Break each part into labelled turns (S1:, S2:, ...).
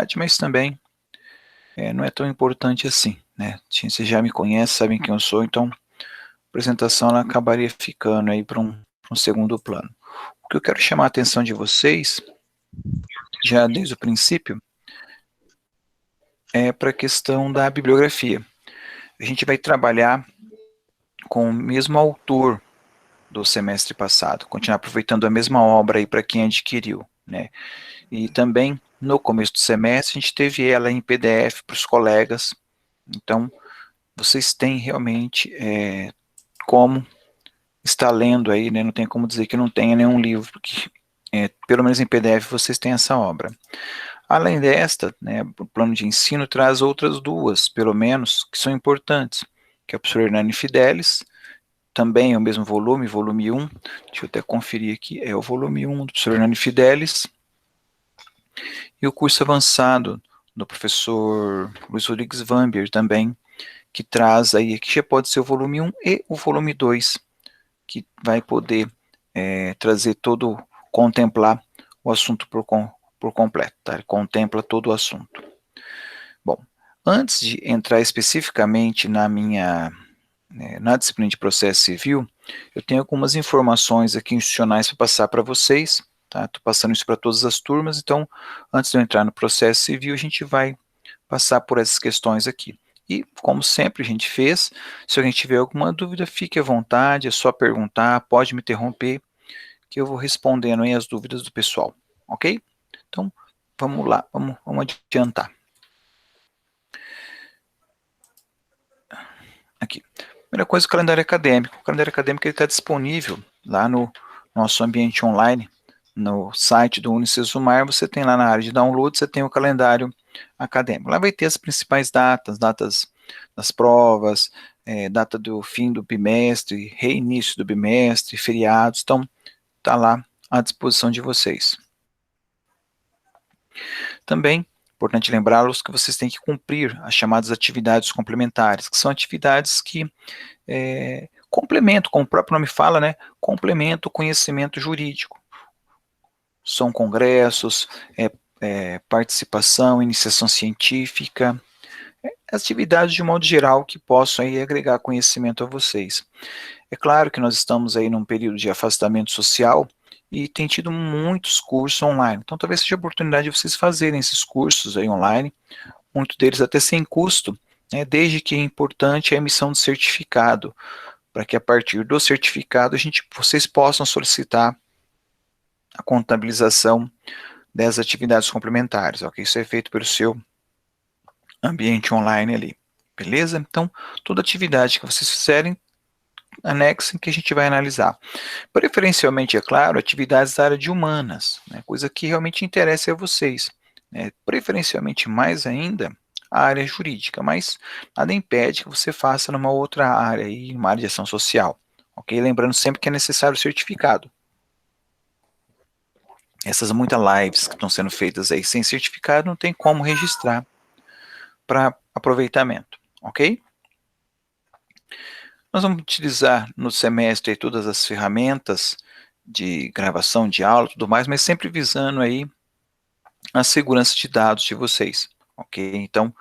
S1: utilidade, mas também não é tão importante assim, né? Vocês já me conhecem, sabem quem eu sou, então a apresentação ela acabaria ficando aí para um segundo plano. O que eu quero chamar a atenção de vocês, já desde o princípio, é para a questão da bibliografia. A gente vai trabalhar com o mesmo autor do semestre passado, continuar aproveitando a mesma obra aí para quem adquiriu, né? E também, no começo do semestre, a gente teve ela em PDF para os colegas, então vocês têm realmente como estar lendo aí, né? Não tem como dizer que não tenha nenhum livro, porque pelo menos em PDF vocês têm essa obra. Além desta, né, o plano de ensino traz outras duas, pelo menos, que são importantes, que é o professor Hernani Fidelis, também é o mesmo volume, volume 1, deixa eu até conferir aqui, é o volume 1 do professor Hernani Fidelis, e o curso avançado do professor Luiz Rodrigues Vambier também, que traz aí, que já pode ser o volume 1 e o volume 2, que vai poder trazer todo, contemplar o assunto por completo, tá? Ele contempla todo o assunto. Bom, antes de entrar especificamente na disciplina de processo civil, eu tenho algumas informações aqui institucionais para passar para vocês, tá? Estou passando isso para todas as turmas, então, antes de eu entrar no processo civil, a gente vai passar por essas questões aqui. E, como sempre a gente fez, se alguém tiver alguma dúvida, fique à vontade, é só perguntar, pode me interromper, que eu vou respondendo aí as dúvidas do pessoal, ok? Então, vamos lá, vamos adiantar. Aqui. Primeira coisa, o calendário acadêmico. O calendário acadêmico está disponível lá no nosso ambiente online, no site do Unicesumar, você tem lá na área de download, você tem o calendário acadêmico. Lá vai ter as principais datas das provas, data do fim do bimestre, reinício do bimestre, feriados, então está lá à disposição de vocês. Também, importante lembrá-los que vocês têm que cumprir as chamadas atividades complementares, que são atividades que complemento, como o próprio nome fala, né, complemento o conhecimento jurídico. São congressos, participação, iniciação científica, atividades de modo geral que possam aí agregar conhecimento a vocês. É claro que nós estamos aí num período de afastamento social e tem tido muitos cursos online, então talvez seja a oportunidade de vocês fazerem esses cursos aí online, muitos deles até sem custo, né, desde que é importante a emissão de certificado, para que a partir do certificado vocês possam solicitar a contabilização das atividades complementares, ok? Isso é feito pelo seu ambiente online ali, beleza? Então, toda atividade que vocês fizerem, anexem que a gente vai analisar. Preferencialmente, é claro, atividades da área de humanas, né, coisa que realmente interessa a vocês. Né, preferencialmente mais ainda, a área jurídica, mas nada impede que você faça numa outra área, aí, uma área de ação social. Ok? Lembrando sempre que é necessário o certificado. Essas muitas lives que estão sendo feitas aí sem certificado, não tem como registrar para aproveitamento, ok? Nós vamos utilizar no semestre todas as ferramentas de gravação de aula e tudo mais, mas sempre visando aí a segurança de dados de vocês, ok? Então,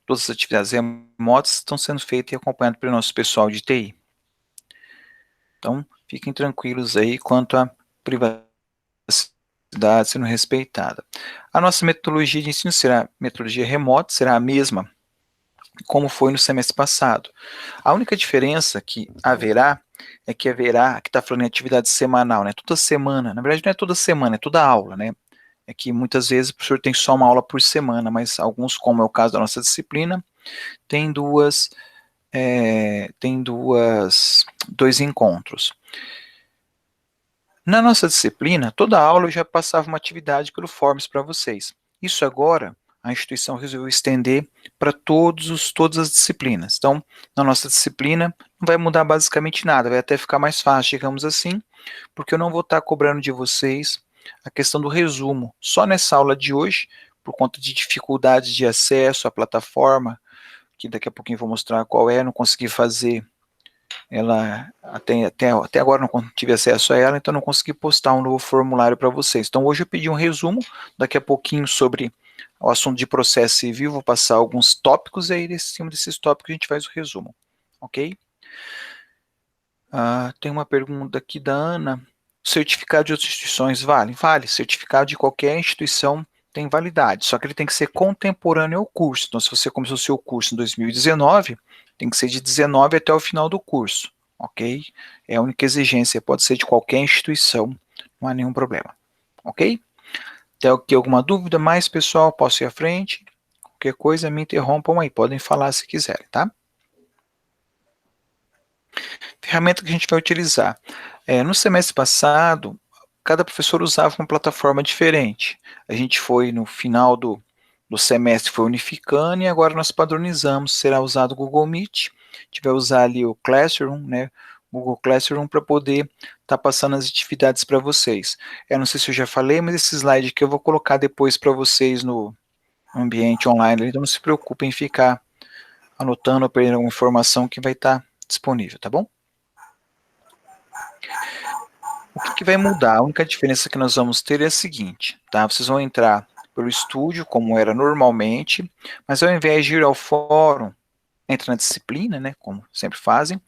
S1: todas as atividades remotas estão sendo feitas e acompanhadas pelo nosso pessoal de TI. Então, fiquem tranquilos aí quanto à privacidade sendo respeitada. A nossa metodologia de ensino será metodologia remota, será a mesma como foi no semestre passado. A única diferença que haverá, que está falando em atividade semanal, né? Toda semana, na verdade não é toda semana, é toda aula, né? É que muitas vezes o professor tem só uma aula por semana, mas alguns, como é o caso da nossa disciplina, tem dois encontros. Na nossa disciplina, toda aula eu já passava uma atividade pelo Forms para vocês. Isso agora, a instituição resolveu estender para todas as disciplinas. Então, na nossa disciplina, não vai mudar basicamente nada, vai até ficar mais fácil, digamos assim, porque eu não vou estar cobrando de vocês a questão do resumo. Só nessa aula de hoje, por conta de dificuldades de acesso à plataforma, que daqui a pouquinho eu vou mostrar qual é, não consegui fazer ela, até agora não tive acesso a ela, então não consegui postar um novo formulário para vocês. Então hoje eu pedi um resumo, daqui a pouquinho sobre o assunto de processo civil, vou passar alguns tópicos e aí em cima desses tópicos a gente faz o resumo, ok? Tem uma pergunta aqui da Ana. Certificado de outras instituições vale? Vale. Certificado de qualquer instituição tem validade, só que ele tem que ser contemporâneo ao curso. Então, se você começou o seu curso em 2019, tem que ser de 19 até o final do curso, ok? É a única exigência, pode ser de qualquer instituição, não há nenhum problema, ok? Tem aqui alguma dúvida mais, pessoal? Posso ir à frente? Qualquer coisa, me interrompam aí, podem falar se quiserem, tá? Ferramenta que a gente vai utilizar. No semestre passado, cada professor usava uma plataforma diferente. A gente foi, no final do semestre, foi unificando e agora nós padronizamos. Será usado o Google Meet, a gente vai usar ali o Classroom, né? Google Classroom para poder estar passando as atividades para vocês. Eu não sei se eu já falei, mas esse slide aqui eu vou colocar depois para vocês no ambiente online, então não se preocupem em ficar anotando ou perdendo alguma informação que vai estar disponível, tá bom? O que vai mudar? A única diferença que nós vamos ter é a seguinte, tá? Vocês vão entrar pelo estúdio, como era normalmente, mas ao invés de ir ao fórum, entra na disciplina, né, como sempre fazem,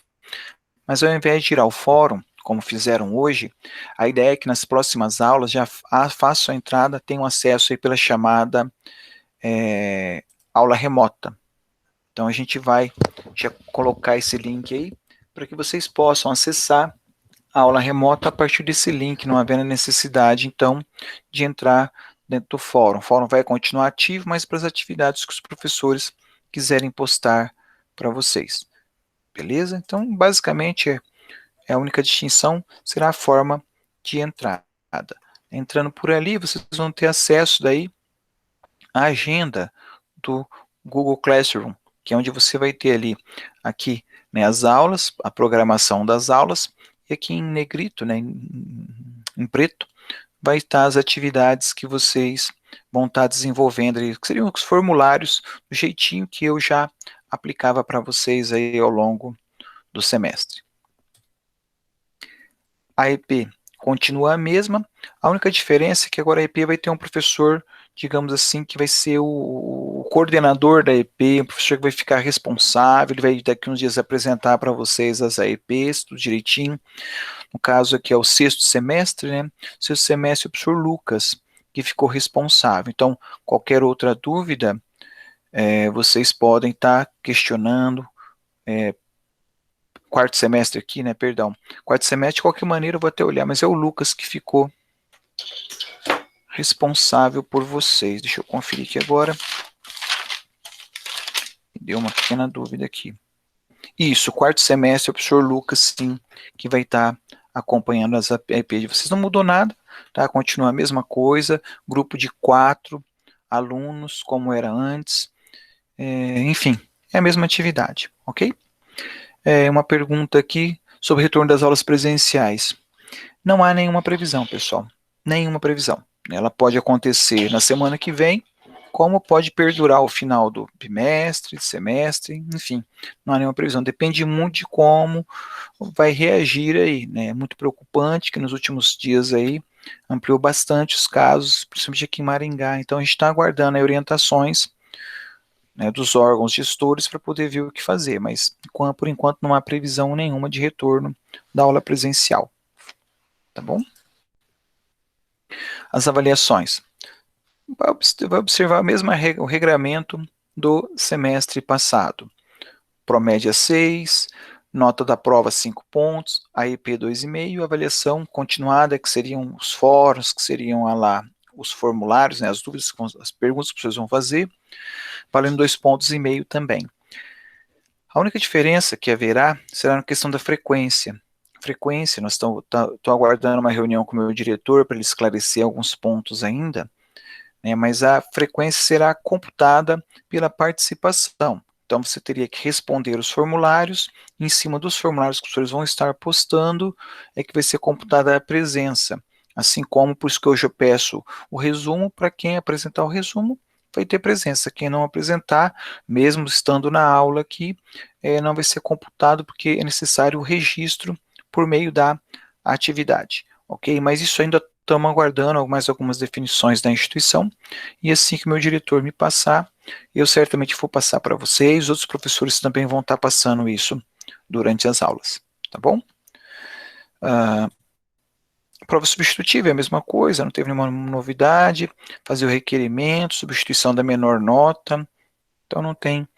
S1: mas ao invés de ir ao fórum, como fizeram hoje, a ideia é que nas próximas aulas já façam a entrada, tenham acesso aí pela chamada aula remota. Então a gente vai já colocar esse link aí, para que vocês possam acessar a aula remota a partir desse link, não havendo necessidade, então, de entrar dentro do fórum. O fórum vai continuar ativo, mas para as atividades que os professores quiserem postar para vocês. Beleza? Então, basicamente, a única distinção será a forma de entrada. Entrando por ali, vocês vão ter acesso daí à agenda do Google Classroom, que é onde você vai ter ali, aqui, né, as aulas, a programação das aulas, e aqui em negrito, né, em preto, vai estar as atividades que vocês vão estar desenvolvendo, que seriam os formulários, do jeitinho que eu já aplicava para vocês aí ao longo do semestre. A EP continua a mesma, a única diferença é que agora a EP vai ter um professor, digamos assim, que vai ser o coordenador da EP, um professor que vai ficar responsável, ele vai daqui uns dias apresentar para vocês as AEPs, tudo direitinho. No caso aqui é o sexto semestre, né? Sexto semestre é o professor Lucas, que ficou responsável. Então, qualquer outra dúvida, vocês podem estar questionando, quarto semestre aqui, né, perdão, quarto semestre, de qualquer maneira eu vou até olhar, mas é o Lucas que ficou responsável por vocês. Deixa eu conferir aqui agora. Deu uma pequena dúvida aqui. Isso, quarto semestre é o professor Lucas, sim, que vai estar acompanhando as APs de vocês. Não mudou nada, tá? Continua a mesma coisa, grupo de 4 alunos, como era antes, enfim, é a mesma atividade, ok? Uma pergunta aqui sobre o retorno das aulas presenciais. Não há nenhuma previsão, pessoal, nenhuma previsão. Ela pode acontecer na semana que vem, como pode perdurar o final do bimestre, semestre, enfim, não há nenhuma previsão. Depende muito de como vai reagir aí, né? É muito preocupante que nos últimos dias aí ampliou bastante os casos, principalmente aqui em Maringá. Então a gente está aguardando aí orientações, né, dos órgãos gestores para poder ver o que fazer, mas por enquanto não há previsão nenhuma de retorno da aula presencial. Tá bom? As avaliações. Vai observar o regramento do semestre passado. Promédia 6, nota da prova 5 pontos, AEP 2,5, avaliação continuada, que seriam os fóruns, que seriam lá os formulários, né, as dúvidas, as perguntas que vocês vão fazer, valendo 2,5 pontos também. A única diferença que haverá será na questão da frequência. Frequência, nós estou aguardando uma reunião com o meu diretor para ele esclarecer alguns pontos ainda, né, mas a frequência será computada pela participação. Então, você teria que responder os formulários, em cima dos formulários que os professores vão estar postando, é que vai ser computada a presença. Assim como, por isso que hoje eu peço o resumo, para quem apresentar o resumo, vai ter presença. Quem não apresentar, mesmo estando na aula aqui, não vai ser computado, porque é necessário o registro por meio da atividade. Ok? Mas isso ainda estamos aguardando mais algumas definições da instituição, e assim que meu diretor me passar, eu certamente vou passar para vocês, outros professores também vão estar passando isso durante as aulas, tá bom? Prova substitutiva é a mesma coisa, não teve nenhuma novidade, fazer o requerimento, substituição da menor nota, então não tem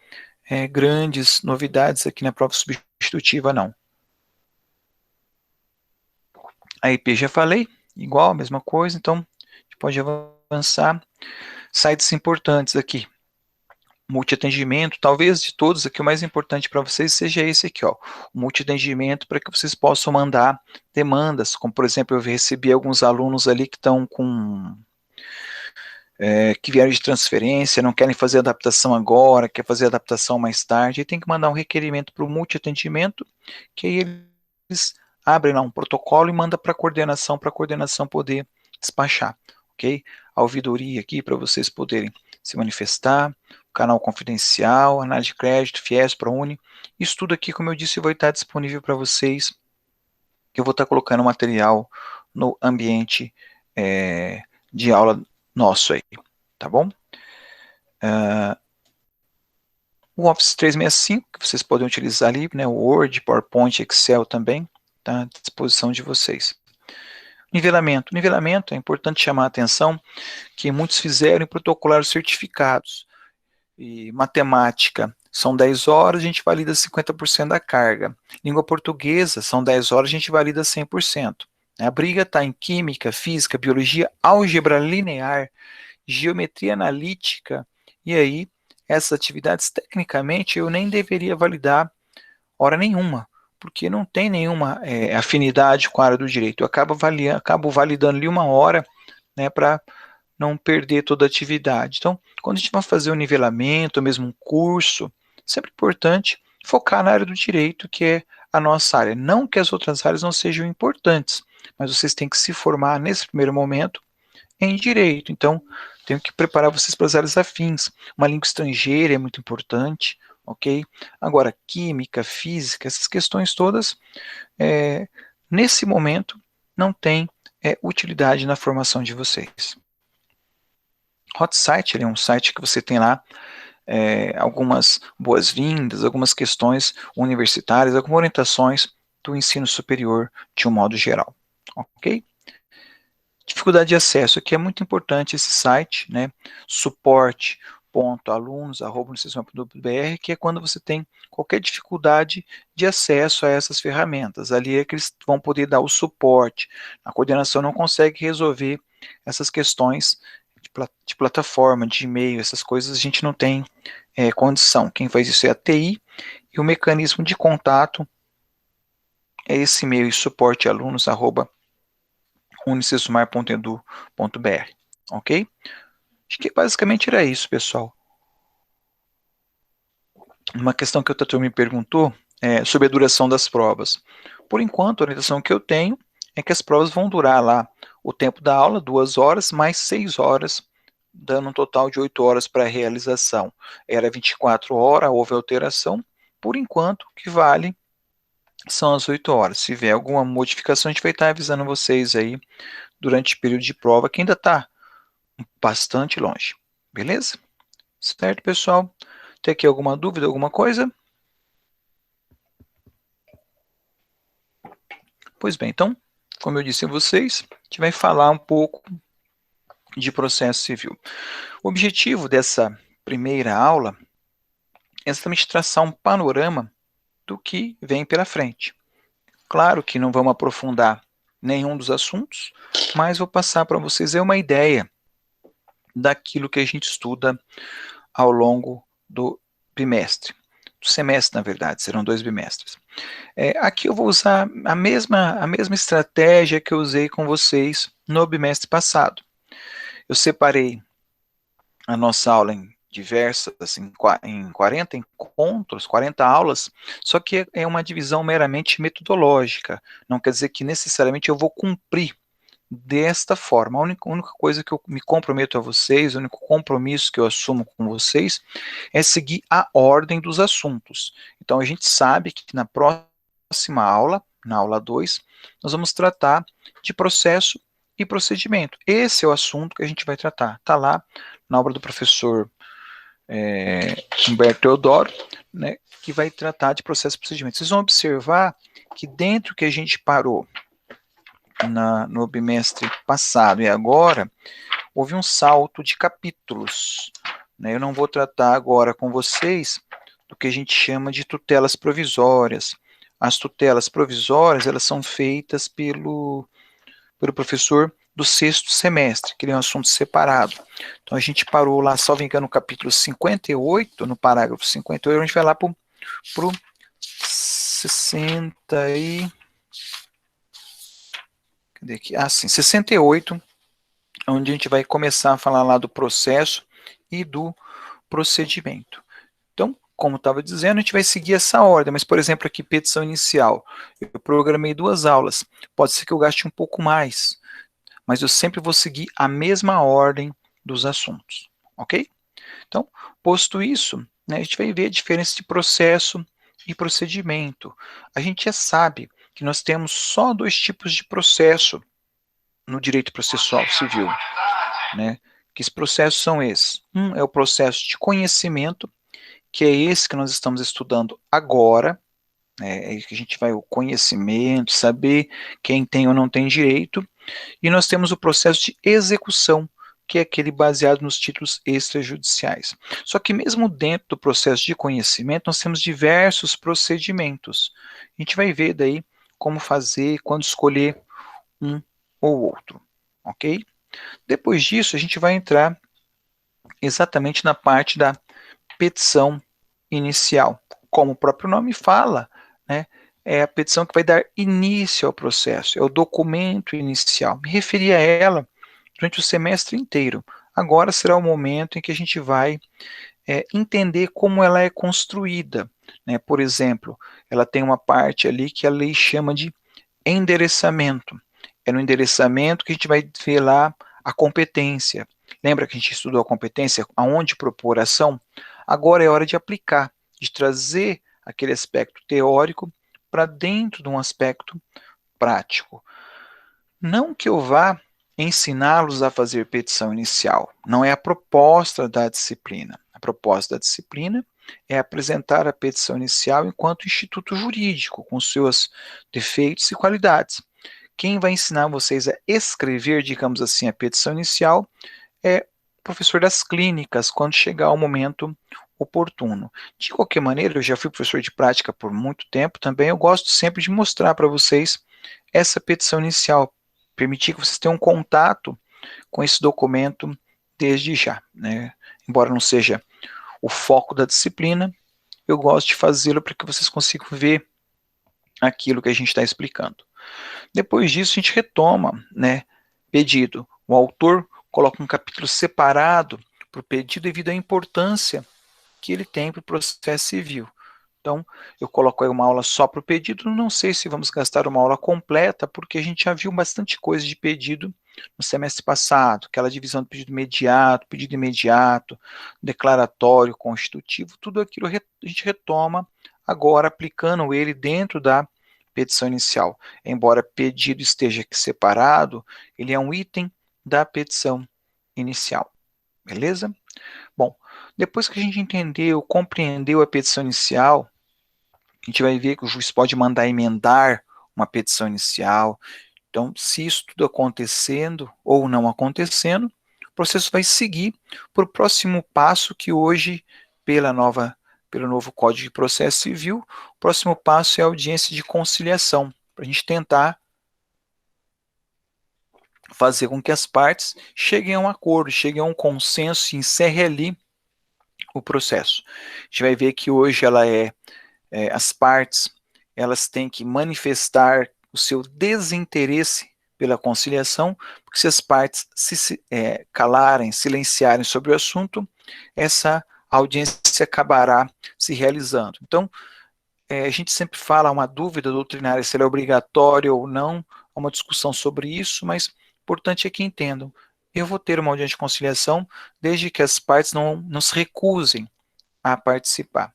S1: grandes novidades aqui na prova substitutiva, não. A IP já falei, igual, a mesma coisa, então a gente pode avançar. Sites importantes aqui, multiatendimento, talvez de todos aqui o mais importante para vocês seja esse aqui, ó, o multiatendimento, para que vocês possam mandar demandas, como por exemplo, eu recebi alguns alunos ali que estão com que vieram de transferência, não querem fazer adaptação agora, quer fazer adaptação mais tarde, e tem que mandar um requerimento para o multiatendimento, que aí eles abrem lá um protocolo e manda para a coordenação poder despachar, ok? A ouvidoria aqui para vocês poderem se manifestar, canal confidencial, análise de crédito, FIES, ProUni, isso tudo aqui, como eu disse, vai estar disponível para vocês, que eu vou estar colocando material no ambiente de aula nosso aí, tá bom? O Office 365, que vocês podem utilizar ali, né, o Word, PowerPoint, Excel também, está à disposição de vocês. Nivelamento. Nivelamento, é importante chamar a atenção que muitos fizeram em protocolar certificados. E matemática, são 10 horas, a gente valida 50% da carga. Língua portuguesa, são 10 horas, a gente valida 100%. A briga está em química, física, biologia, álgebra linear, geometria analítica, e aí essas atividades, tecnicamente, eu nem deveria validar hora nenhuma, porque não tem nenhuma afinidade com a área do direito. Eu acabo validando ali uma hora, né, para não perder toda a atividade. Então, quando a gente vai fazer um nivelamento, ou mesmo um curso, sempre é importante focar na área do direito, que é a nossa área. Não que as outras áreas não sejam importantes, mas vocês têm que se formar nesse primeiro momento em direito. Então, tenho que preparar vocês para as áreas afins. Uma língua estrangeira é muito importante, ok? Agora, química, física, essas questões todas, nesse momento, não tem utilidade na formação de vocês. Hotsite, ele é um site que você tem lá algumas boas-vindas, algumas questões universitárias, algumas orientações do ensino superior de um modo geral, ok? Dificuldade de acesso, aqui é muito importante esse site, né, suporte.alunos@unicesumar.br, que é quando você tem qualquer dificuldade de acesso a essas ferramentas, ali é que eles vão poder dar o suporte, a coordenação não consegue resolver essas questões de plataforma, de e-mail, essas coisas a gente não tem condição, quem faz isso é a TI, e o mecanismo de contato é esse e-mail, suporte@unicesumar.edu.br, ok? Acho que basicamente era isso, pessoal. Uma questão que outra turma me perguntou é sobre a duração das provas. Por enquanto, a orientação que eu tenho é que as provas vão durar lá o tempo da aula, 2 horas, mais 6 horas, dando um total de 8 horas para a realização. Era 24 horas, houve alteração. Por enquanto, o que vale são as 8 horas. Se tiver alguma modificação, a gente vai estar avisando vocês aí durante o período de prova, que ainda está bastante longe. Beleza? Certo, pessoal? Tem aqui alguma dúvida, alguma coisa? Pois bem, então, como eu disse a vocês, a gente vai falar um pouco de processo civil. O objetivo dessa primeira aula é exatamente traçar um panorama do que vem pela frente. Claro que não vamos aprofundar nenhum dos assuntos, mas vou passar para vocês aí uma ideia daquilo que a gente estuda ao longo do bimestre. Do semestre, na verdade, serão 2 bimestres. Aqui eu vou usar a mesma estratégia que eu usei com vocês no bimestre passado. Eu separei a nossa aula em diversas, em 40 encontros, 40 aulas, só que é uma divisão meramente metodológica, não quer dizer que necessariamente eu vou cumprir desta forma. A única coisa que eu me comprometo a vocês, o único compromisso que eu assumo com vocês, é seguir a ordem dos assuntos. Então a gente sabe que na próxima aula, na aula 2, nós vamos tratar de processo e procedimento. Esse é o assunto que a gente vai tratar. Está lá na obra do professor Humberto Teodoro, né, que vai tratar de processo e procedimento. Vocês vão observar que dentro que a gente parou no bimestre passado e agora, houve um salto de capítulos. Né? Eu não vou tratar agora com vocês do que a gente chama de tutelas provisórias. As tutelas provisórias, elas são feitas pelo professor do sexto semestre, que é um assunto separado. Então, a gente parou lá, salvo engano, no capítulo 58, no parágrafo 58, a gente vai lá para o 60 e... Cadê aqui? Ah, sim, 68, onde a gente vai começar a falar lá do processo e do procedimento. Então, como estava dizendo, a gente vai seguir essa ordem, mas, por exemplo, aqui, petição inicial, eu programei 2 aulas, pode ser que eu gaste um pouco mais, mas eu sempre vou seguir a mesma ordem dos assuntos, ok? Então, posto isso, né, a gente vai ver a diferença de processo e procedimento. A gente já sabe que nós temos só 2 tipos de processo no direito processual civil, né? Que os processos são esses. Um é o processo de conhecimento, que é esse que nós estamos estudando agora, é que a gente vai o conhecimento, saber quem tem ou não tem direito, e nós temos o processo de execução, que é aquele baseado nos títulos extrajudiciais. Só que mesmo dentro do processo de conhecimento, nós temos diversos procedimentos. A gente vai ver daí como fazer, quando escolher um ou outro, ok? Depois disso, a gente vai entrar exatamente na parte da petição inicial. Como o próprio nome fala, né, é a petição que vai dar início ao processo, é o documento inicial. Me referi a ela durante o semestre inteiro. Agora será o momento em que a gente vai entender como ela é construída. Né? Por exemplo, ela tem uma parte ali que a lei chama de endereçamento. É no endereçamento que a gente vai ver lá a competência. Lembra que a gente estudou a competência, aonde propor ação? Agora é hora de aplicar, de trazer aquele aspecto teórico para dentro de um aspecto prático. Não que eu vá ensiná-los a fazer petição inicial, não é a proposta da disciplina. A proposta da disciplina é apresentar a petição inicial enquanto instituto jurídico, com seus defeitos e qualidades. Quem vai ensinar vocês a escrever, digamos assim, a petição inicial é o professor das clínicas, quando chegar o momento oportuno. De qualquer maneira, eu já fui professor de prática por muito tempo também, eu gosto sempre de mostrar para vocês essa petição inicial, permitir que vocês tenham um contato com esse documento desde já. Né? Embora não seja o foco da disciplina, eu gosto de fazê-lo para que vocês consigam ver aquilo que a gente está explicando. Depois disso, a gente retoma, né, pedido. O autor coloca um capítulo separado para o pedido devido à importância que ele tem para o processo civil. Então, eu coloco aí uma aula só para o pedido, não sei se vamos gastar uma aula completa, porque a gente já viu bastante coisa de pedido no semestre passado, aquela divisão do pedido imediato, declaratório, constitutivo, tudo aquilo a gente retoma agora aplicando ele dentro da petição inicial. Embora pedido esteja aqui separado, ele é um item da petição inicial. Beleza? Bom, depois que a gente entendeu, compreendeu a petição inicial, a gente vai ver que o juiz pode mandar emendar uma petição inicial. Então, se isso tudo acontecendo ou não acontecendo, o processo vai seguir para o próximo passo que hoje, pelo novo Código de Processo Civil, o próximo passo é a audiência de conciliação, para a gente tentar fazer com que as partes cheguem a um acordo, cheguem a um consenso e encerre ali o processo. A gente vai ver que hoje as partes elas têm que manifestar o seu desinteresse pela conciliação, porque se as partes se calarem, silenciarem sobre o assunto, essa audiência acabará se realizando. Então, a gente sempre fala uma dúvida doutrinária se ela é obrigatória ou não, há uma discussão sobre isso, mas o importante é que entendam. Eu vou ter uma audiência de conciliação desde que as partes não se recusem a participar.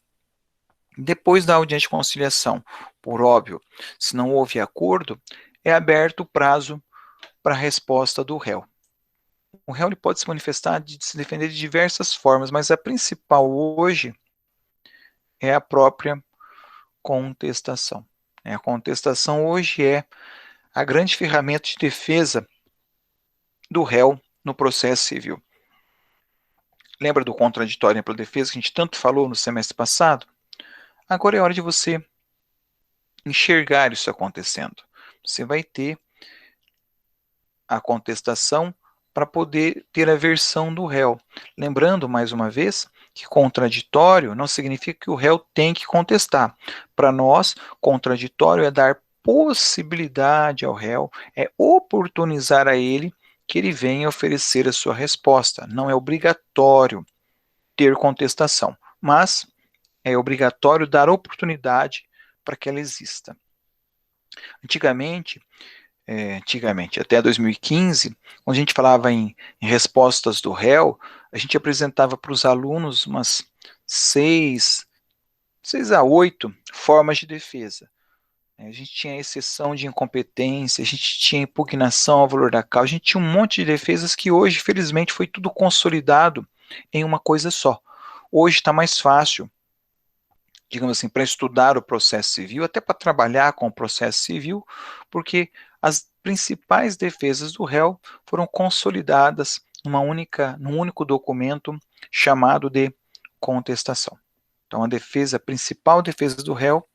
S1: Depois da audiência de conciliação, por óbvio, se não houve acordo, é aberto o prazo para a resposta do réu. O réu ele pode se manifestar, se defender de diversas formas, mas a principal hoje é a própria contestação. A contestação hoje é a grande ferramenta de defesa do réu no processo civil. Lembra do contraditório e ampla defesa que a gente tanto falou no semestre passado? Agora é hora de você enxergar isso acontecendo. Você vai ter a contestação para poder ter a versão do réu. Lembrando, mais uma vez, que contraditório não significa que o réu tem que contestar. Para nós, contraditório é dar possibilidade ao réu, é oportunizar a ele que ele venha oferecer a sua resposta. Não é obrigatório ter contestação, mas é obrigatório dar oportunidade para que ela exista. Antigamente, até 2015, quando a gente falava em respostas do réu, a gente apresentava para os alunos umas 6 a 8 formas de defesa. A gente tinha exceção de incompetência, a gente tinha impugnação ao valor da causa, a gente tinha um monte de defesas que hoje, felizmente, foi tudo consolidado em uma coisa só. Hoje está mais fácil, digamos assim, para estudar o processo civil, até para trabalhar com o processo civil, porque as principais defesas do réu foram consolidadas num único documento chamado de contestação. Então, a principal defesa do réu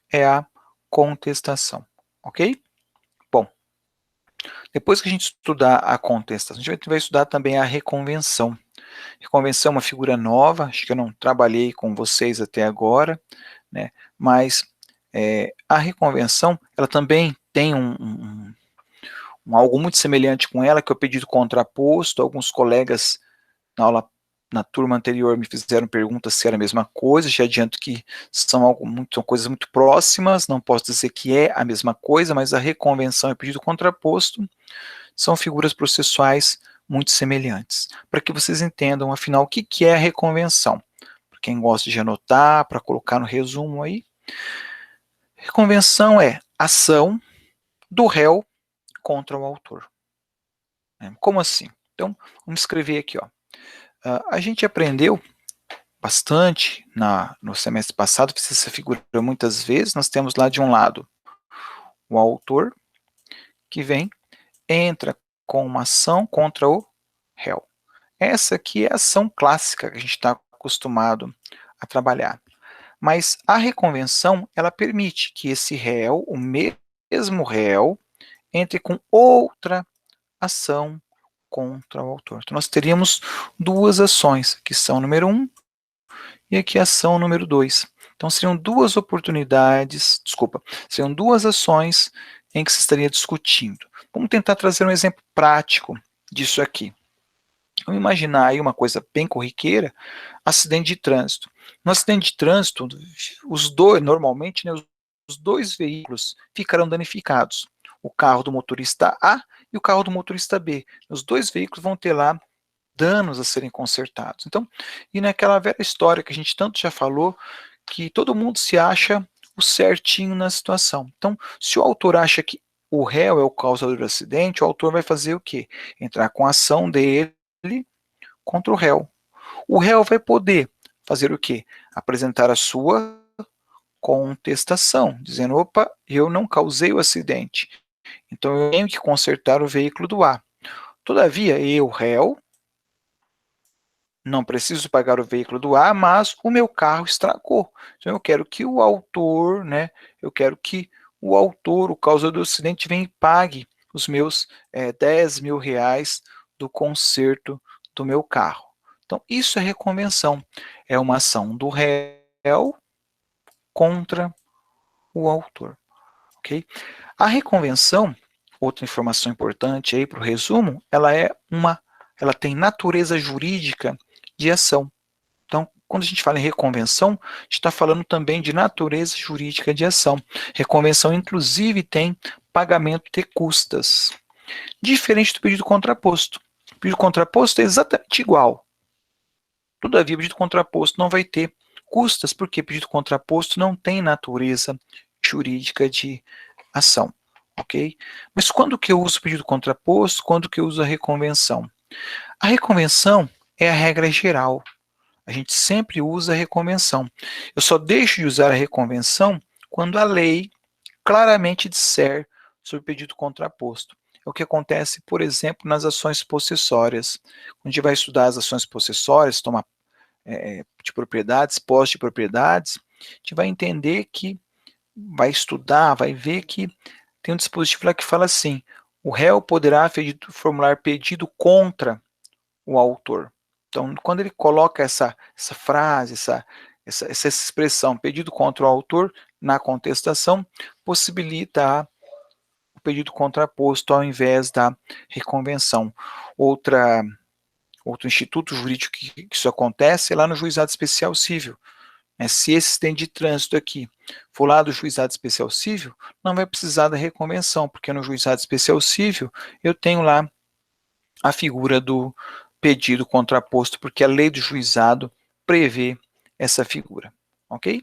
S1: é a contestação, ok? Bom, depois que a gente estudar a contestação, a gente vai estudar também a reconvenção. Reconvenção é uma figura nova, acho que eu não trabalhei com vocês até agora, né? Mas a reconvenção, ela também tem algo muito semelhante com ela, que é o pedido contraposto. Alguns colegas na turma anterior me fizeram perguntas se era a mesma coisa, já adianto que são coisas muito próximas, não posso dizer que é a mesma coisa, mas a reconvenção e o pedido contraposto são figuras processuais muito semelhantes. Para que vocês entendam, afinal, o que é a reconvenção. Para quem gosta de anotar, para colocar no resumo aí, reconvenção é ação do réu contra o autor. Como assim? Então, vamos escrever aqui, ó. A gente aprendeu bastante no semestre passado, fiz essa figura muitas vezes. Nós temos lá de um lado o autor, que entra com uma ação contra o réu. Essa aqui é a ação clássica que a gente está acostumado a trabalhar. Mas a reconvenção, ela permite que esse réu, o mesmo réu, entre com outra ação contra o autor. Então, nós teríamos duas ações, que são número 1 e aqui a ação número 2. Então, seriam duas seriam duas ações em que se estaria discutindo. Vamos tentar trazer um exemplo prático disso aqui. Vamos imaginar aí uma coisa bem corriqueira, acidente de trânsito. No acidente de trânsito, normalmente, né, os dois veículos ficarão danificados. O carro do motorista A e o carro do motorista B. Os dois veículos vão ter lá danos a serem consertados. Então, e naquela velha história que a gente tanto já falou, que todo mundo se acha o certinho na situação. Então, se o autor acha que o réu é o causador do acidente, o autor vai fazer o quê? Entrar com a ação dele contra o réu. O réu vai poder fazer o quê? Apresentar a sua contestação, dizendo, opa, eu não causei o acidente, então eu tenho que consertar o veículo do A. Todavia, eu, réu, não preciso pagar o veículo do A, mas o meu carro estragou. Então eu quero que o autor, o causador do acidente, venha e pague os meus 10 mil reais do conserto do meu carro. Então isso é reconvenção, é uma ação do réu contra o autor. Okay? A reconvenção, outra informação importante aí para o resumo, ela tem natureza jurídica de ação. Então, quando a gente fala em reconvenção, a gente está falando também de natureza jurídica de ação. Reconvenção, inclusive, tem pagamento de custas. Diferente do pedido contraposto. O pedido contraposto é exatamente igual. Todavia, o pedido contraposto não vai ter custas, porque o pedido contraposto não tem natureza jurídica de ação. ok? Mas quando que eu uso o pedido contraposto, quando que eu uso a reconvenção? A reconvenção é a regra geral. A gente sempre usa a reconvenção. Eu só deixo de usar a reconvenção quando a lei claramente disser sobre o pedido contraposto. É o que acontece, por exemplo, nas ações possessórias. Quando a gente vai estudar as ações possessórias, tomar de propriedades, posse de propriedades, a gente vai entender que, vai estudar, vai ver que tem um dispositivo lá que fala assim: o réu poderá formular pedido contra o autor. Então, quando ele coloca essa frase, essa expressão, pedido contra o autor, na contestação, possibilita o pedido contraposto ao invés da reconvenção. Outro instituto jurídico que isso acontece é lá no Juizado Especial Cível. Se esse sistema de trânsito aqui for lá do Juizado Especial Cível, não vai precisar da reconvenção, porque no Juizado Especial Cível eu tenho lá a figura do pedido contraposto, porque a lei do juizado prevê essa figura, ok?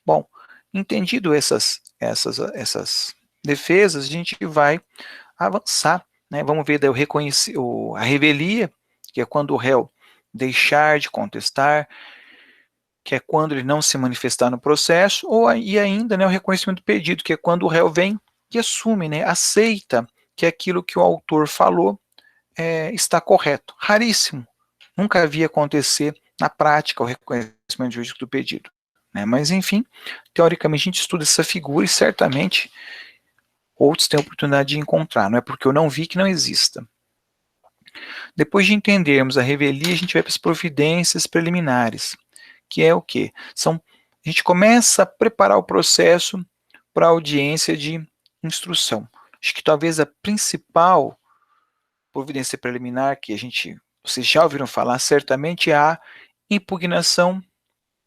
S1: Bom, entendido essas defesas, a gente vai avançar, né? Vamos ver daí a revelia, que é quando o réu deixar de contestar, que é quando ele não se manifestar no processo, e ainda, né, o reconhecimento do pedido, que é quando o réu vem e assume, né, aceita que aquilo que o autor falou está correto. Raríssimo. Nunca vi acontecer na prática o reconhecimento jurídico do pedido. Né? Mas, enfim, teoricamente a gente estuda essa figura e certamente outros têm a oportunidade de encontrar. Não é porque eu não vi que não exista. Depois de entendermos a revelia, a gente vai para as providências preliminares, que é o quê? A gente começa a preparar o processo para a audiência de instrução. Acho que talvez a principal providência preliminar que vocês já ouviram falar, certamente é a impugnação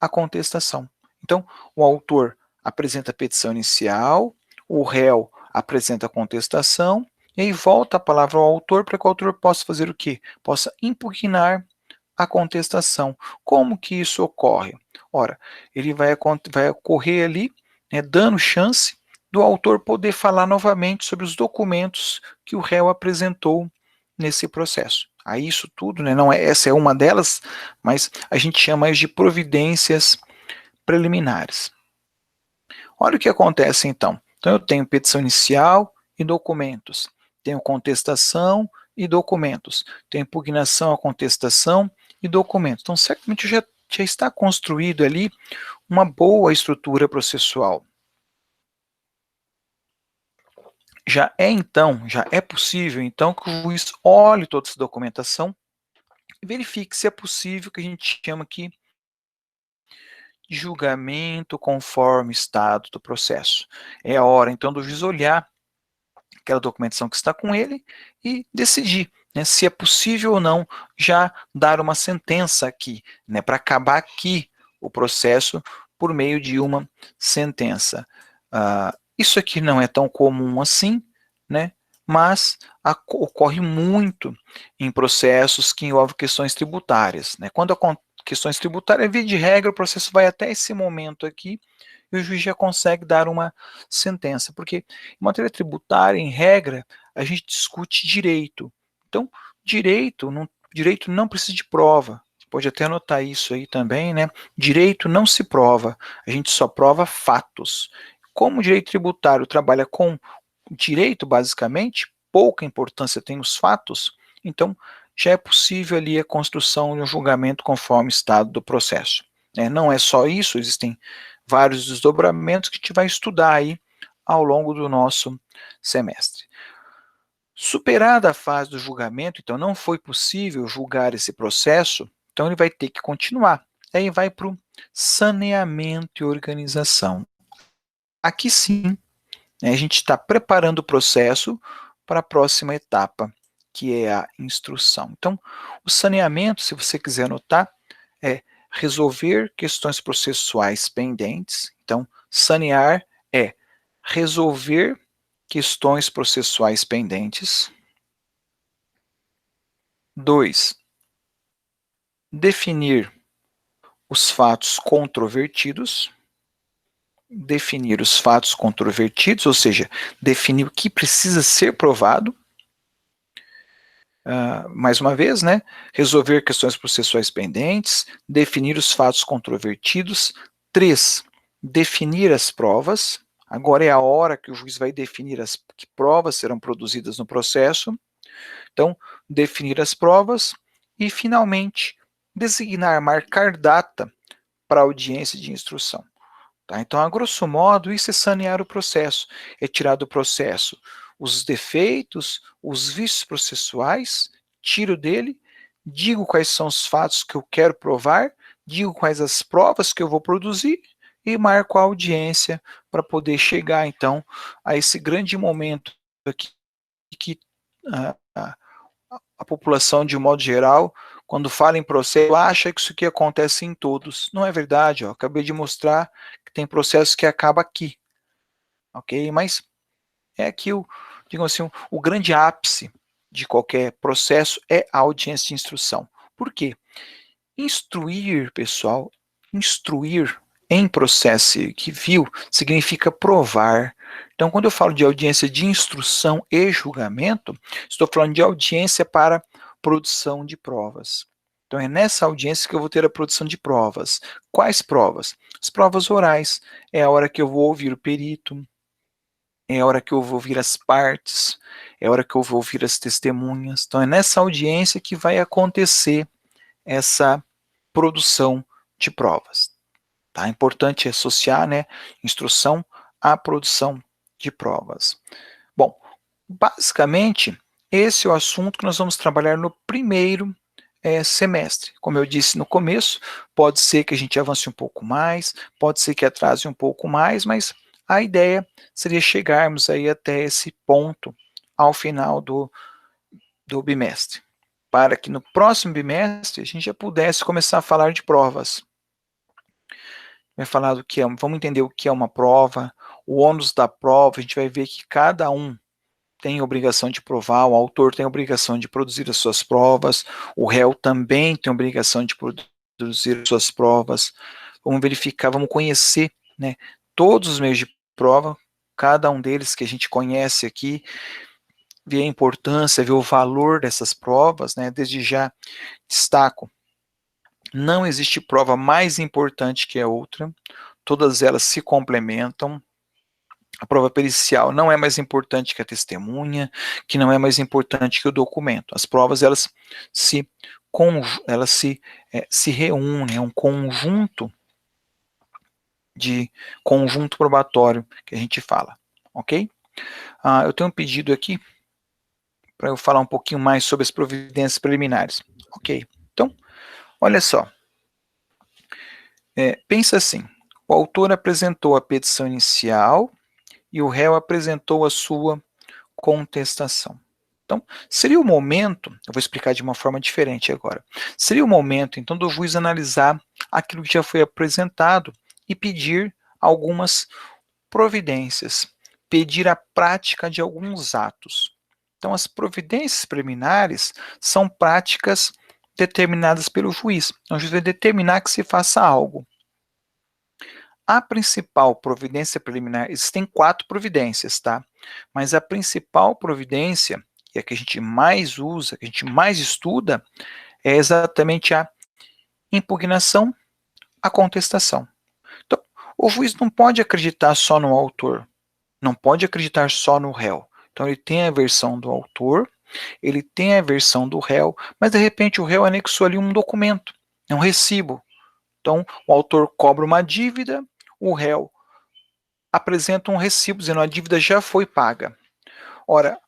S1: à contestação. Então, o autor apresenta a petição inicial, o réu apresenta a contestação, e aí volta a palavra ao autor para que o autor possa fazer o quê? Possa impugnar a contestação. Como que isso ocorre? Ora, ele vai ocorrer ali, né, dando chance do autor poder falar novamente sobre os documentos que o réu apresentou nesse processo. Aí isso tudo, né, não é, essa é uma delas, mas a gente chama de providências preliminares. Olha o que acontece então. Então eu tenho petição inicial e documentos, tenho contestação e documentos, tenho impugnação à contestação e documentos. Então certamente já está construído ali uma boa estrutura processual. Já é possível então que o juiz olhe toda essa documentação e verifique se é possível que a gente chama aqui de julgamento conforme estado do processo. É a hora então do juiz olhar aquela documentação que está com ele e decidir, né, se é possível ou não já dar uma sentença aqui, né, para acabar aqui o processo por meio de uma sentença. Isso aqui não é tão comum assim, né, mas ocorre muito em processos que envolvem questões tributárias. Né? Quando questões tributárias, via de regra, o processo vai até esse momento aqui, e o juiz já consegue dar uma sentença, porque em matéria tributária, em regra, a gente discute direito. Então, direito não precisa de prova. Você pode até anotar isso aí também, né? Direito não se prova, a gente só prova fatos. Como o direito tributário trabalha com direito, basicamente, pouca importância tem os fatos, então já é possível ali a construção de um julgamento conforme o estado do processo. Não é só isso, existem vários desdobramentos que a gente vai estudar aí ao longo do nosso semestre. Superada a fase do julgamento, então não foi possível julgar esse processo, então ele vai ter que continuar. Aí vai para o saneamento e organização. Aqui sim, né, a gente está preparando o processo para a próxima etapa, que é a instrução. Então, o saneamento, se você quiser anotar, é resolver questões processuais pendentes. Então, sanear é resolver questões processuais pendentes. 2. Definir os fatos controvertidos. definir os fatos controvertidos, ou seja, definir o que precisa ser provado. Mais uma vez, né, resolver questões processuais pendentes, definir os fatos controvertidos. 3, definir as provas. Agora é a hora que o juiz vai definir que provas serão produzidas no processo. Então, definir as provas e, finalmente, designar, marcar data para a audiência de instrução. Tá? Então, a grosso modo, isso é sanear o processo, é tirar do processo os defeitos, os vícios processuais, tiro dele, digo quais são os fatos que eu quero provar, digo quais as provas que eu vou produzir e marco a audiência para poder chegar, então, a esse grande momento aqui que a população, de um modo geral, quando fala em processo, acha que isso aqui acontece em todos. Não é verdade, ó. Acabei de mostrar que tem processo que acaba aqui, ok? Mas é aqui digamos assim, o grande ápice de qualquer processo é a audiência de instrução. Por quê? Instruir, pessoal, instruir em processo civil significa provar. Então, quando eu falo de audiência de instrução e julgamento, estou falando de audiência para produção de provas. Então, é nessa audiência que eu vou ter a produção de provas. Quais provas? As provas orais. É a hora que eu vou ouvir o perito, é a hora que eu vou ouvir as partes, é a hora que eu vou ouvir as testemunhas. Então, é nessa audiência que vai acontecer essa produção de provas. Tá? É importante associar, né, instrução à produção de provas. Bom, basicamente, esse é o assunto que nós vamos trabalhar no primeiro semestre. Como eu disse no começo, pode ser que a gente avance um pouco mais, pode ser que atrase um pouco mais, mas a ideia seria chegarmos aí até esse ponto ao final do bimestre, para que no próximo bimestre a gente já pudesse começar a falar de provas. Vai falar do que é, vamos entender o que é uma prova, o ônus da prova, a gente vai ver que cada um tem obrigação de provar, o autor tem obrigação de produzir as suas provas, o réu também tem obrigação de produzir as suas provas. Vamos verificar, vamos conhecer, né, todos os meios de prova, cada um deles que a gente conhece aqui, ver a importância, ver o valor dessas provas, né, desde já destaco, não existe prova mais importante que a outra, todas elas se complementam. A prova pericial não é mais importante que a testemunha, que não é mais importante que o documento. As provas, elas se reúnem, é um conjunto probatório que a gente fala, ok? Eu tenho um pedido aqui para eu falar um pouquinho mais sobre as providências preliminares. Ok, então, olha só. Pensa assim, o autor apresentou a petição inicial e o réu apresentou a sua contestação. Então, seria o momento, eu vou explicar de uma forma diferente agora, seria o momento, então, do juiz analisar aquilo que já foi apresentado e pedir algumas providências, pedir a prática de alguns atos. Então, as providências preliminares são práticas determinadas pelo juiz. Então, o juiz vai determinar que se faça algo. A principal providência preliminar, existem 4 providências, tá? Mas a principal providência, e a que a gente mais usa, que a gente mais estuda, é exatamente a impugnação, a contestação. Então, o juiz não pode acreditar só no autor, não pode acreditar só no réu. Então, ele tem a versão do autor, ele tem a versão do réu, mas de repente o réu anexou ali um documento, é um recibo. Então, o autor cobra uma dívida, o réu apresenta um recibo dizendo que a dívida já foi paga. Ora,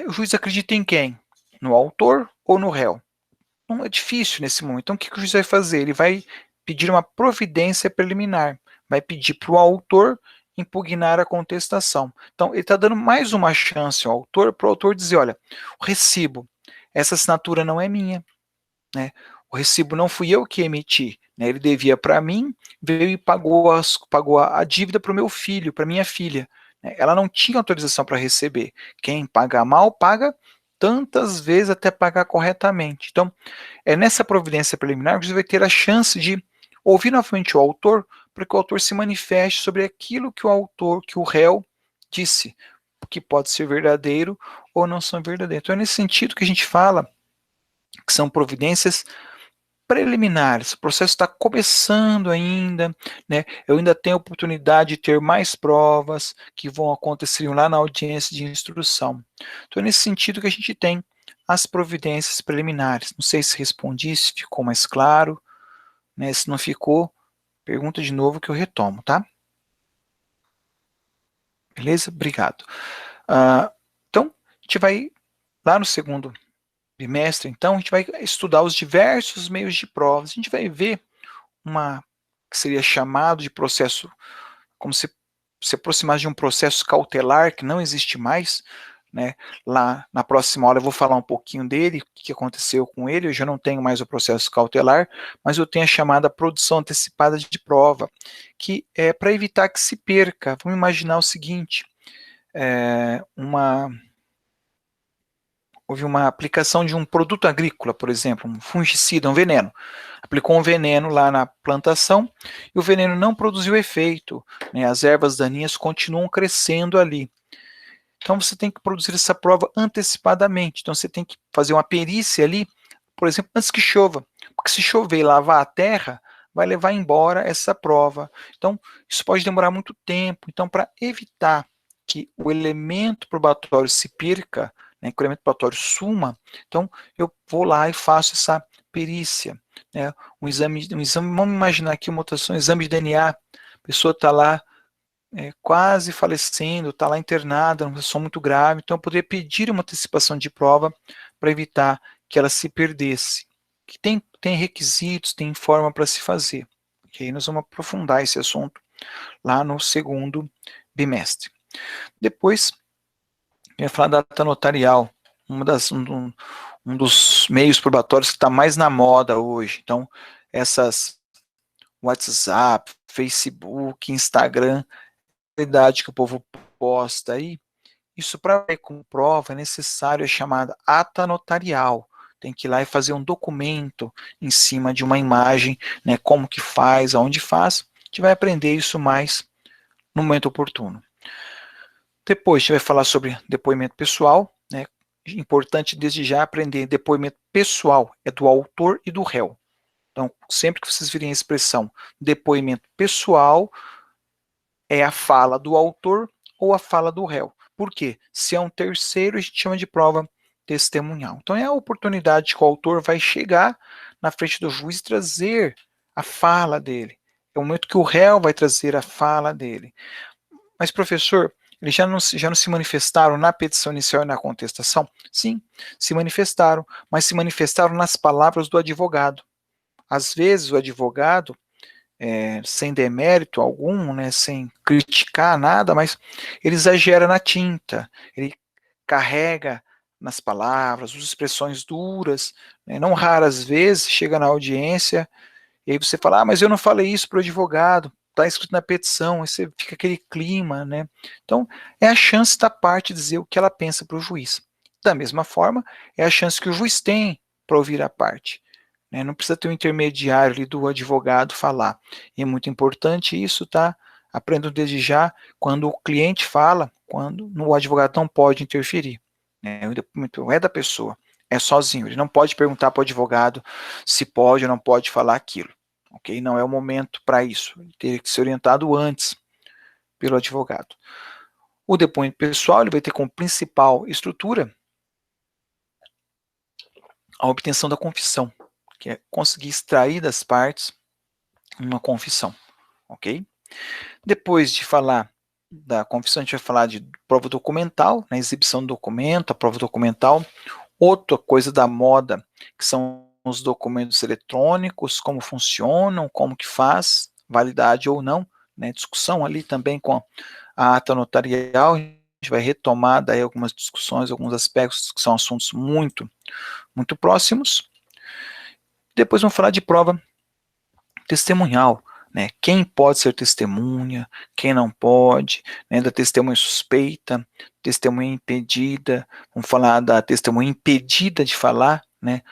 S1: o juiz acredita em quem? No autor ou no réu? Não é difícil nesse momento. Então, o que o juiz vai fazer? Ele vai pedir uma providência preliminar, vai pedir para o autor impugnar a contestação. Então, ele está dando mais uma chance ao autor, para o autor dizer, olha, o recibo, essa assinatura não é minha, né? O recibo não fui eu que emiti, né? Ele devia para mim, veio e pagou a dívida para o meu filho, para minha filha. Né? Ela não tinha autorização para receber. Quem paga mal, paga tantas vezes até pagar corretamente. Então, é nessa providência preliminar que você vai ter a chance de ouvir novamente o autor para que o autor se manifeste sobre aquilo que o autor, que o réu disse, que pode ser verdadeiro ou não são verdadeiros. Então é nesse sentido que a gente fala que são providências preliminares, o processo está começando ainda, né? Eu ainda tenho a oportunidade de ter mais provas que vão acontecer lá na audiência de instrução. Então é nesse sentido que a gente tem as providências preliminares. Não sei se respondi, se ficou mais claro, né? Se não ficou, pergunta de novo que eu retomo, tá? Beleza? Obrigado. Então, a gente vai lá no segundo bimestre, então, a gente vai estudar os diversos meios de provas. A gente vai ver uma que seria chamado de processo, como se aproximasse de um processo cautelar que não existe mais, né? Lá na próxima aula eu vou falar um pouquinho dele, o que aconteceu com ele. Eu já não tenho mais o processo cautelar, mas eu tenho a chamada produção antecipada de prova, que é para evitar que se perca. Vamos imaginar o seguinte, houve uma aplicação de um produto agrícola, por exemplo, um fungicida, um veneno. Aplicou um veneno lá na plantação e o veneno não produziu efeito, né? As ervas daninhas continuam crescendo ali. Então você tem que produzir essa prova antecipadamente. Então você tem que fazer uma perícia ali, por exemplo, antes que chova. Porque se chover e lavar a terra, vai levar embora essa prova. Então isso pode demorar muito tempo. Então, para evitar que o elemento probatório se perca, né, que o elemento probatório suma, então eu vou lá e faço essa perícia, né, um exame, vamos imaginar aqui um exame de DNA, a pessoa está lá quase falecendo, está lá internada, uma situação muito grave, então eu poderia pedir uma antecipação de prova para evitar que ela se perdesse. Que tem requisitos, tem forma para se fazer. E aí nós vamos aprofundar esse assunto lá no segundo bimestre. Depois, eu ia falar da data notarial, um dos meios probatórios que está mais na moda hoje. Então, essas WhatsApp, Facebook, Instagram, a idade que o povo posta aí, isso para com prova é necessário a chamada ata notarial. Tem que ir lá e fazer um documento em cima de uma imagem, né, como que faz, aonde faz. A gente vai aprender isso mais no momento oportuno. Depois a gente vai falar sobre depoimento pessoal, né? Importante desde já aprender depoimento pessoal é do autor e do réu. Então, sempre que vocês virem a expressão depoimento pessoal, é a fala do autor ou a fala do réu. Por quê? Se é um terceiro, a gente chama de prova testemunhal. Então, é a oportunidade que o autor vai chegar na frente do juiz e trazer a fala dele. É o momento que o réu vai trazer a fala dele. Mas, professor, eles já não se manifestaram na petição inicial e na contestação? Sim, se manifestaram, mas se manifestaram nas palavras do advogado. Às vezes, o advogado, sem demérito algum, né, sem criticar nada, mas ele exagera na tinta, ele carrega nas palavras, usa expressões duras, né, não raras vezes chega na audiência e aí você fala, mas eu não falei isso para o advogado, está escrito na petição, aí você fica aquele clima, né? Então, é a chance da parte dizer o que ela pensa para o juiz. Da mesma forma, é a chance que o juiz tem para ouvir a parte. Né? Não precisa ter um intermediário ali do advogado falar. E é muito importante isso, tá? Aprendo desde já, quando o cliente fala, quando o advogado não pode interferir. Né? O depoimento é da pessoa, é sozinho. Ele não pode perguntar para o advogado se pode ou não pode falar aquilo. Ok? Não é o momento para isso. Ele teria que ser orientado antes pelo advogado. O depoimento pessoal ele vai ter como principal estrutura a obtenção da confissão, que é conseguir extrair das partes uma confissão, ok? Depois de falar da confissão, a gente vai falar de prova documental, né, exibição do documento, a prova documental. Outra coisa da moda, que são os documentos eletrônicos, como funcionam, como que faz, validade ou não, né, discussão ali também com a ata notarial, a gente vai retomar daí algumas discussões, alguns aspectos que são assuntos muito, muito próximos. Depois vamos falar de prova testemunhal, né? Quem pode ser testemunha, quem não pode, né? Da testemunha suspeita, testemunha impedida, vamos falar da testemunha impedida de falar, né?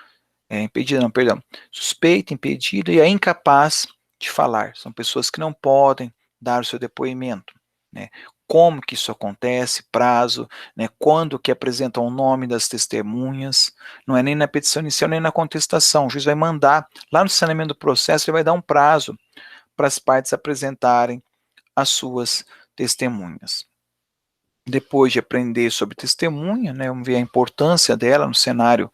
S1: Impedida não, perdão, suspeita, impedida e a incapaz de falar, são pessoas que não podem dar o seu depoimento, né? Como que isso acontece, prazo, né? Quando que apresentam o nome das testemunhas, não é nem na petição inicial nem na contestação, o juiz vai mandar, lá no saneamento do processo, ele vai dar um prazo para as partes apresentarem as suas testemunhas. Depois de aprender sobre testemunha, né, vamos ver a importância dela no cenário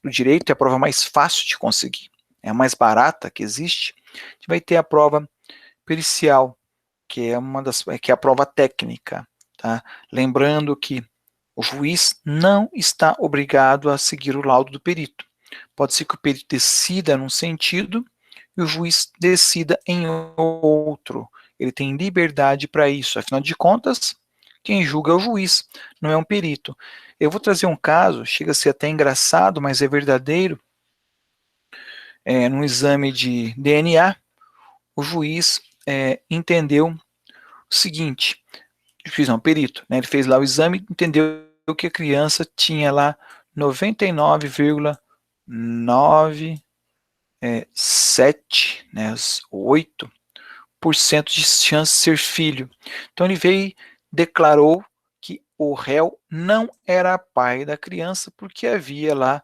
S1: do direito, é a prova mais fácil de conseguir, é a mais barata que existe. A gente vai ter a prova pericial, que é que é a prova técnica, tá? Lembrando que o juiz não está obrigado a seguir o laudo do perito. Pode ser que o perito decida num sentido e o juiz decida em outro. Ele tem liberdade para isso. Afinal de contas, quem julga é o juiz, não é um perito. Eu vou trazer um caso, chega a ser até engraçado, mas é verdadeiro. Num exame de DNA, o juiz entendeu o seguinte, o juiz não, o perito, né, ele fez lá o exame e entendeu que a criança tinha lá 99,97, né, 8% de chance de ser filho. Então ele veio e declarou que o réu não era pai da criança porque havia lá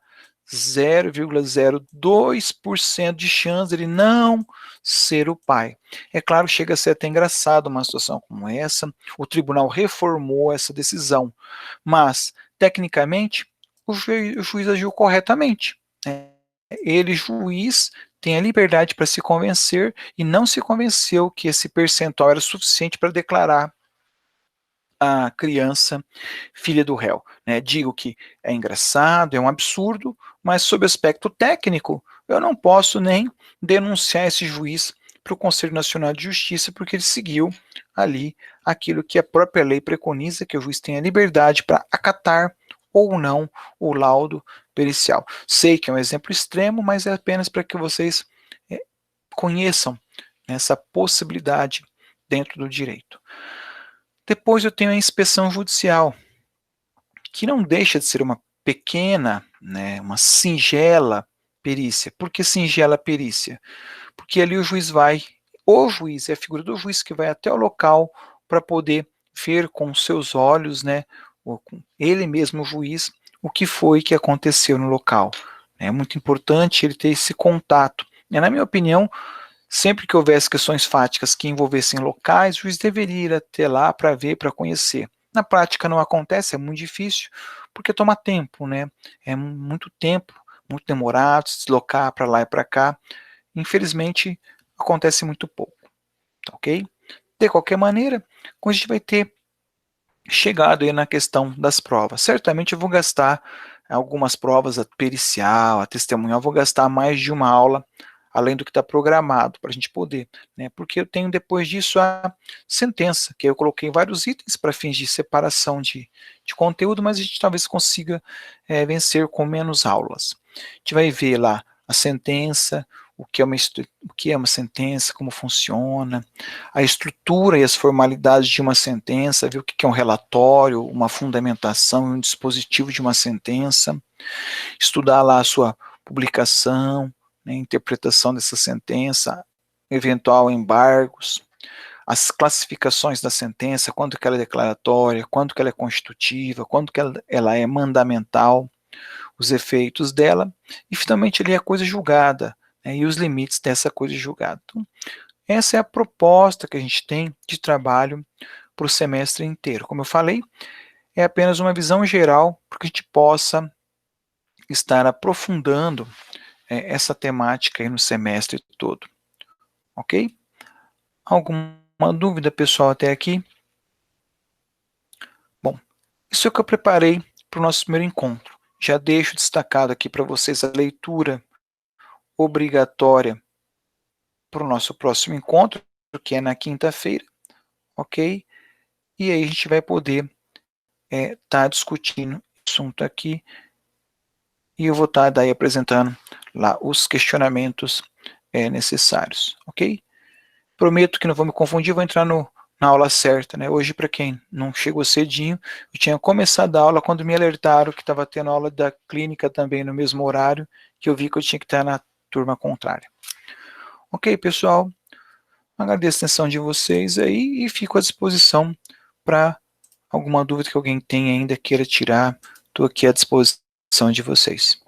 S1: 0,02% de chance de ele não ser o pai. É claro, chega a ser até engraçado uma situação como essa. O tribunal reformou essa decisão, mas, tecnicamente, o juiz agiu corretamente, né? Ele, juiz, tem a liberdade para se convencer e não se convenceu que esse percentual era suficiente para declarar a criança filha do réu, né? Digo que é engraçado, é um absurdo, mas sob aspecto técnico, eu não posso nem denunciar esse juiz para o Conselho Nacional de Justiça, porque ele seguiu ali aquilo que a própria lei preconiza, que o juiz tenha liberdade para acatar ou não o laudo pericial. Sei que é um exemplo extremo, mas é apenas para que vocês conheçam essa possibilidade dentro do direito. Depois eu tenho a inspeção judicial, que não deixa de ser uma pequena, né, uma singela perícia. Por que singela perícia? Porque ali o juiz é a figura do juiz que vai até o local para poder ver com seus olhos, né, ou com ele mesmo, o juiz, o que foi que aconteceu no local. É muito importante ele ter esse contato. Na minha opinião, sempre que houvesse questões fáticas que envolvessem locais, o juiz deveria ir até lá para ver, para conhecer. Na prática não acontece, é muito difícil, porque toma tempo, né? É muito tempo, muito demorado, se deslocar para lá e para cá. Infelizmente, acontece muito pouco, tá ok? De qualquer maneira, a gente vai ter chegado aí na questão das provas. Certamente eu vou gastar algumas provas, a pericial, a testemunhal, vou gastar mais de uma aula, além do que está programado, para a gente poder, né? Porque eu tenho depois disso a sentença, que eu coloquei vários itens para fins de separação de conteúdo, mas a gente talvez consiga vencer com menos aulas. A gente vai ver lá a sentença, o que é uma sentença, como funciona, a estrutura e as formalidades de uma sentença, ver o que é um relatório, uma fundamentação e um dispositivo de uma sentença, estudar lá a sua publicação, né, interpretação dessa sentença, eventual embargos, as classificações da sentença, quando que ela é declaratória, quando que ela é constitutiva, quando que ela é mandamental, os efeitos dela, e finalmente ali a coisa julgada, né, e os limites dessa coisa julgada. Então, essa é a proposta que a gente tem de trabalho para o semestre inteiro. Como eu falei, é apenas uma visão geral para que a gente possa estar aprofundando essa temática aí no semestre todo. Ok? Alguma dúvida, pessoal, até aqui? Bom, isso é o que eu preparei para o nosso primeiro encontro. Já deixo destacado aqui para vocês a leitura obrigatória para o nosso próximo encontro, que é na quinta-feira, ok? E aí a gente vai poder estar discutindo o assunto aqui, e eu vou estar daí apresentando lá os questionamentos necessários, ok? Prometo que não vou me confundir, vou entrar na aula certa, né? Hoje, para quem não chegou cedinho, eu tinha começado a aula quando me alertaram que estava tendo aula da clínica também no mesmo horário, que eu vi que eu tinha que estar na turma contrária. Ok, pessoal? Agradeço a atenção de vocês aí e fico à disposição para alguma dúvida que alguém tenha ainda queira tirar. Estou aqui à disposição de vocês.